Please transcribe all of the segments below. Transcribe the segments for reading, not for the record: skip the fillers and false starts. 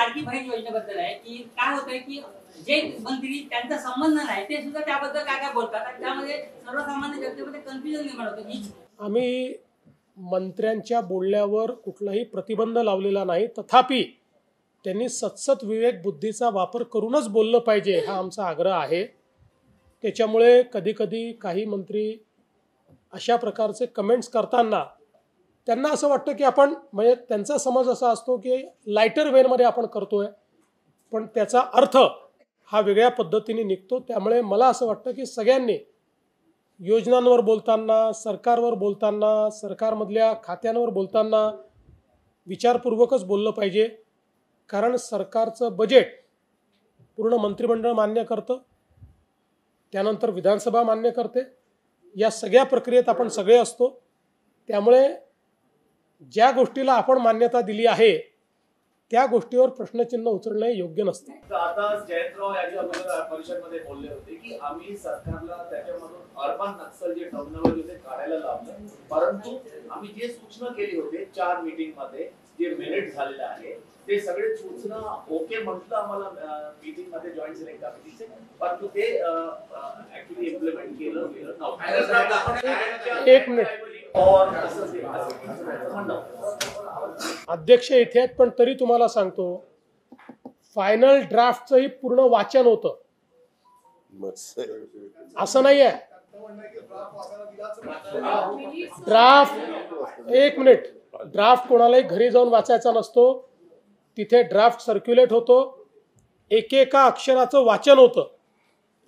लाडकी बहीण योजनेबद्दल आहे की काय होतंय की जे मंत्री त्यांचा संबंध नाही ते सुद्धा त्याबद्दल काय काय बोलतात आणि त्यामध्ये सर्वसामान्य जनतेमध्ये कन्फ्युजन निर्माण होतं की आम्ही मंत्र्यांच्या बोलण्यावर कुठलाही प्रतिबंध लावलेला नाही, तथापि त्यांनी सतसत विवेक बुद्धीचा वापर करूनच बोललं पाहिजे हा आमचा आग्रह आहे। त्याच्यामुळे कधीकधी काही मंत्री अशा प्रकारचे कमेंट्स करताना त्यांना असं वाटतं की आपण म्हणजे त्यांचा समज असा असतो की लायटर वेमध्ये आपण करतोय, पण त्याचा अर्थ हा वेगळ्या पद्धतीने निघतो। त्यामुळे मला असं वाटतं की सगळ्यांनी योजनांवर बोलताना, सरकारवर बोलताना, सरकारमधल्या खात्यांवर बोलताना विचारपूर्वकच बोललं पाहिजे, कारण सरकारचं बजेट पूर्ण मंत्रिमंडळ मान्य करतं, त्यानंतर विधानसभा मान्य करते। या सगळ्या प्रक्रियेत आपण सगळे असतो, त्यामुळे ज्या गोष्टीला आपण मान्यता दिली आहे त्या गोष्टीवर प्रश्नचिन्ह उचलणे योग्य नसते। आता जयंतराव याच्या अगोदर परिषदेमध्ये बोलले होते की आम्ही सरकारला त्याच्यामधून अर्बन नक्सल जे टर्मिनॉलॉजी होते काढायला लावलं, परंतु आम्ही जे सूचना केली होते 4 मीटिंग मध्ये जे मिनिट झालेले आहे ते सगळे सूचना ओके म्हटलं आम्हाला मीटिंग मध्ये जॉईंट सिलेक्ट कमिटीचे, परंतु ते ऍक्च्युअली इम्प्लिमेंट केलं नव्हतं। एक मिनिट, अध्यक्ष इथे आहेत पण तरी तुम्हाला सांगतो फायनल ड्राफ्टचंही पूर्ण वाचन होतं, असं नाही आहे। ड्राफ्ट एक मिनिट, ड्राफ्ट कोणालाही घरी जाऊन वाचायचा नसतो, तिथे ड्राफ्ट सर्क्युलेट होतो, एकेका अक्षराचं वाचन होतं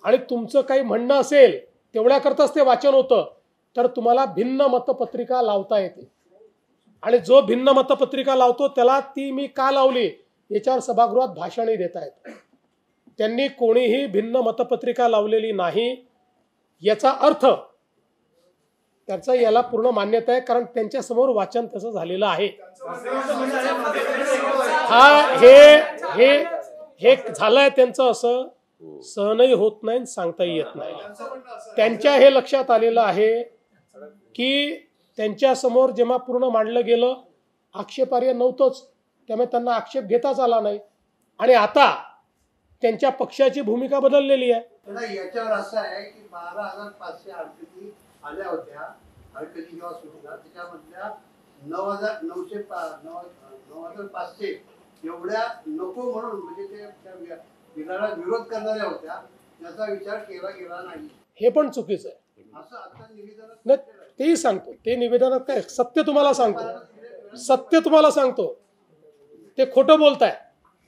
आणि तुमचं काही म्हणणं असेल तेवढ्याकरताच ते वाचन होतं, तर तुम्हाला भिन्न मतपत्रिका लावता येते आणि जो भिन्न मतपत्रिका लावतो त्याला ती मी का लावली याच्यावर सभागृहात भाषणही देता येतं। त्यांनी कोणीही भिन्न मतपत्रिका लावलेली नाही याचा अर्थ त्याचा याला पूर्ण मान्यता आहे, कारण त्यांच्या समोर वाचन तसं झालेलं आहे। हा हे झालंय त्यांचं, असं सहनही होत नाही, सांगताही येत नाही। त्यांच्या हे लक्षात आलेलं आहे की त्यांच्या समोर जेव्हा पूर्ण मांडलं गेलं आक्षेपार्ह नव्हतंच, त्यामुळे त्यांना आक्षेप घेताच आला नाही आणि आता त्यांच्या पक्षाची भूमिका बदललेली आहे। याच्यावर असं आहे की 12,500 हरकती आल्या होत्या, हरकती जेव्हा सुटल्या त्याच्यामधल्या 9,500 एवढ्या नको म्हणून म्हणजे ते बिलाला विरोध करणाऱ्या होत्या, त्याचा विचार केला गेला नाही, हे पण चुकीचं आहे असं आता निवेदनात तेही सांगतो। ते निवेदनात काय सत्य तुम्हाला सांगतो, ते खोटं बोलताय।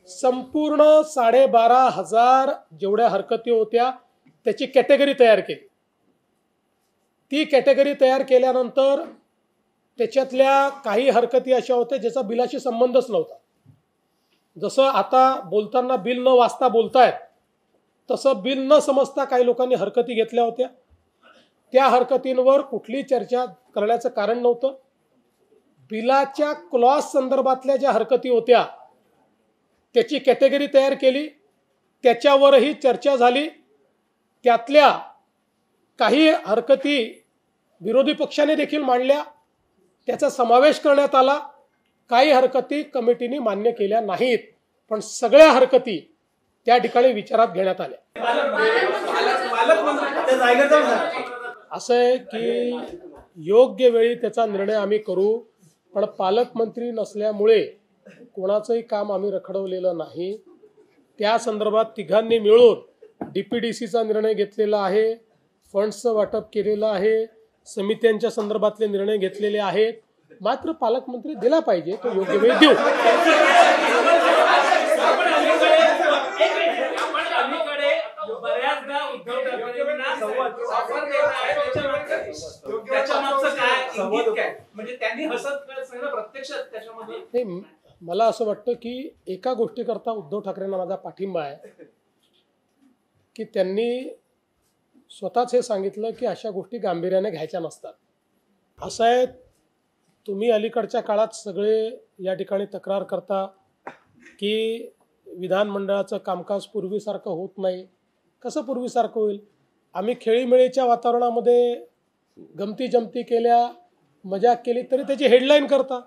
संपूर्ण 12,500 जेवढ्या हरकती होत्या त्याची कॅटेगरी तयार केली, ती कॅटेगरी तयार केल्यानंतर त्याच्यातल्या काही हरकती अशा होत्या ज्याचा बिलाशी संबंधच नव्हता। जसं आता बोलताना बिल न वाचता बोलतायत तसं बिल न समजता काही लोकांनी हरकती घेतल्या होत्या, त्या हरकतींवर कुठली चर्चा करण्याचं कारण नव्हतं। बिलाच्या क्लॉज संदर्भातल्या ज्या हरकती होत्या त्याची कॅटेगरी तयार केली, त्याच्यावरही चर्चा झाली, त्यातल्या काही हरकती विरोधी पक्षाने देखील मांडल्या, त्याचा समावेश करण्यात आला, काही हरकती कमिटीने मान्य केल्या नाहीत, पण सगळ्या हरकती त्या ठिकाणी विचारात घेण्यात आल्या। असं आहे की योग्य वेळी त्याचा निर्णय आम्ही करू, पण पालकमंत्री नसल्यामुळे कोणाचंही काम आम्ही रखडवलेलं नाही। त्या संदर्भात तिघांनी मिळून डीपीडीसीचा निर्णय घेतलेला आहे, फंड्सचं वाटप केलेलं आहे, समित्यांच्या संदर्भातले निर्णय घेतलेले आहेत, मात्र पालकमंत्री दिला पाहिजे तो योग्य वेळ देऊ। मला असं वाटतं की एका गोष्टीकरता उद्धव ठाकरेंना माझा पाठिंबा आहे की त्यांनी स्वतःच हे सांगितलं की अशा गोष्टी गांभीर्याने घ्यायच्या नसतात। असं आहे, तुम्ही अलीकडच्या काळात सगळे या ठिकाणी तक्रार करता की विधानमंडळाचं कामकाज पूर्वीसारखं होत नाही। कसं पूर्वीसारखं होईल? आम्ही खेळीमेळीच्या वातावरणामध्ये गमती जमती केल्या, मजाक केली तरी त्याची हेडलाईन करता।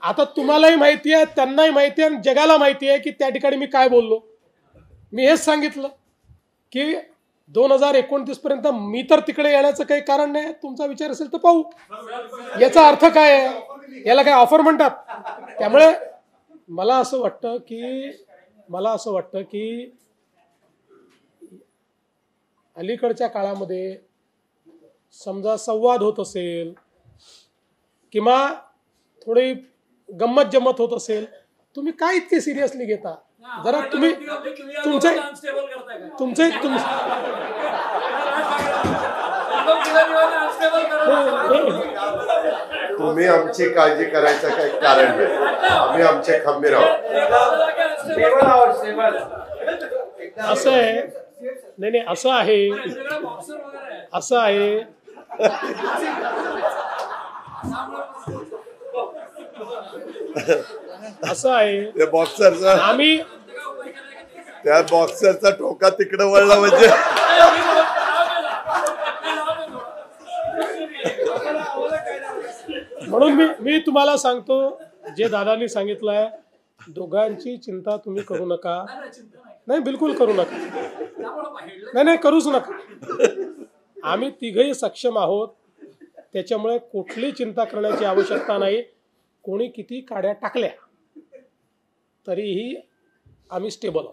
आता तुम्हालाही माहिती आहे, त्यांनाही माहिती आहे आणि जगाला माहिती आहे की त्या ठिकाणी मी काय बोललो. मी हेच सांगितलं की 2029 पर्यंत मी तर तिकडे येण्याचं काही कारण नाही. तुमचा विचार असेल तर पाहू. याचा अर्थ काय आहे? याला काय ऑफर म्हणतात? त्यामुळे मला असं वाटतं की अलीकडच्या काळामध्ये समजा संवाद होत असेल किंवा थोडी गंमत जम्मत होत असेल, तुम्ही काय इतके सिरियसली घेता? जरा तुम्ही तुमचे तुम्ही आमची काळजी करायचं काही कारण नाही. आम्ही आमचे खंबीर आहोत. असं आहे. नाही असं आहे त्या बॉक्सरचा आम्ही त्या बॉक्सरचा टोका तिकडे वळला म्हणजे म्हणून मी तुम्हाला सांगतो, जे दादांनी सांगितलंय, दोघांची चिंता तुम्ही करू नका. नाही, बिलकुल करू नका. नाही करूच नका. आम्ही तिघही सक्षम आहोत. त्याच्यामुळे कुठली चिंता करण्याची आवश्यकता नाही. कोणी किती काड्या टाकल्या तरीही आम्ही स्टेबल आहोत.